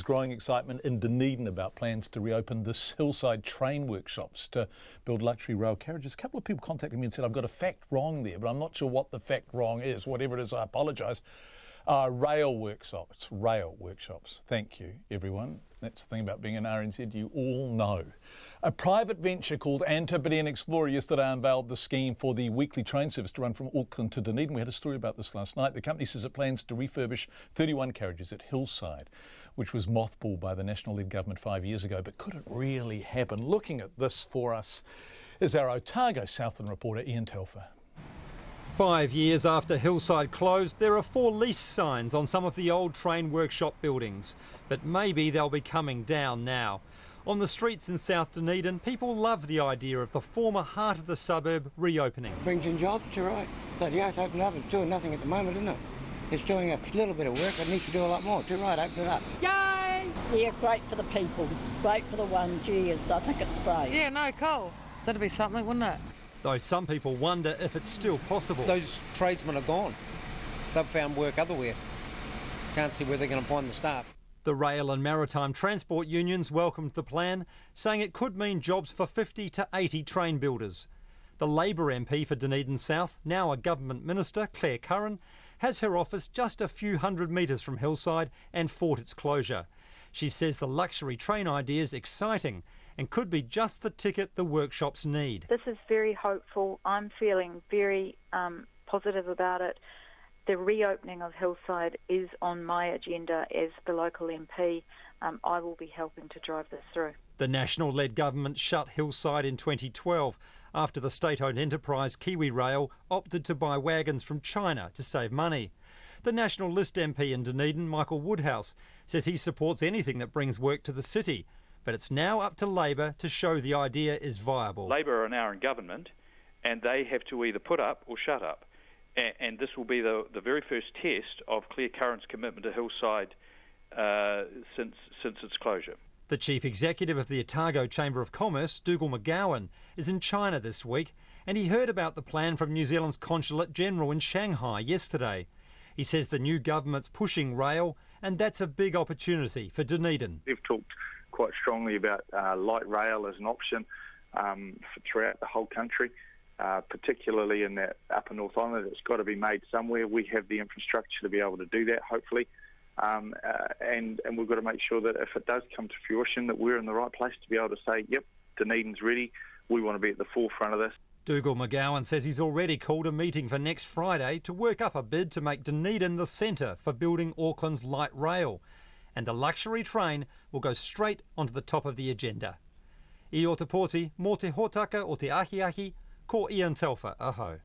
growing excitement in Dunedin about plans to reopen the Hillside train workshops to build luxury rail carriages. A couple of people contacted me and said, I've got a fact wrong there, but I'm not sure what the fact wrong is. Whatever it is, I apologise. Rail workshops. Thank you, everyone. That's the thing about being an RNZ, you all know. A private venture called Antipodean Explorer yesterday unveiled the scheme for the weekly train service to run from Auckland to Dunedin. We had a story about this last night. The company says it plans to refurbish 31 carriages at Hillside, which was mothballed by the National-led government 5 years ago. But could it really happen? Looking at this for us is our Otago Southland reporter, Ian Telfer. 5 years after Hillside closed, there are 4 lease signs on some of the old train workshop buildings. But maybe they'll be coming down now. On the streets in South Dunedin, people love the idea of the former heart of the suburb reopening. Brings in jobs, too, right? But yeah, it's opened up. It's doing nothing at the moment, isn't it? It's doing a little bit of work. It needs to do a lot more, too, right? Open it up. Yay! Yeah, great for the people. Great for the 1Gs. I think it's great. Yeah, no, cool. That'd be something, wouldn't it? Though some people wonder if it's still possible. Those tradesmen are gone. They've found work elsewhere. Can't see where they're going to find the staff. The rail and maritime transport unions welcomed the plan, saying it could mean jobs for 50 to 80 train builders. The Labour MP for Dunedin South, now a government minister, Claire Curran, has her office just a few hundred metres from Hillside and fought its closure. She says the luxury train idea is exciting and could be just the ticket the workshops need. This is very hopeful. I'm feeling very positive about it. The reopening of Hillside is on my agenda as the local MP. I will be helping to drive this through. The National-led government shut Hillside in 2012 after the state-owned enterprise Kiwi Rail opted to buy wagons from China to save money. The National List MP in Dunedin, Michael Woodhouse, says he supports anything that brings work to the city, but it's now up to Labour to show the idea is viable. Labour are now in government and they have to either put up or shut up. And this will be the very first test of Claire Curran's commitment to Hillside since its closure. The chief executive of the Otago Chamber of Commerce, Dougal McGowan, is in China this week, and he heard about the plan from New Zealand's Consulate General in Shanghai yesterday. He says the new government's pushing rail, and that's a big opportunity for Dunedin. They've talked quite strongly about light rail as an option throughout the whole country. Particularly in that upper North Island. It's got to be made somewhere. We have the infrastructure to be able to do that, hopefully. And we've got to make sure that if it does come to fruition, that we're in the right place to be able to say, yep, Dunedin's ready. We want to be at the forefront of this. Dougal McGowan says he's already called a meeting for next Friday to work up a bid to make Dunedin the centre for building Auckland's light rail. And the luxury train will go straight onto the top of the agenda. I o te pōti, mō te hōtaka o te ahiahi, ko Ian Telfer, aho.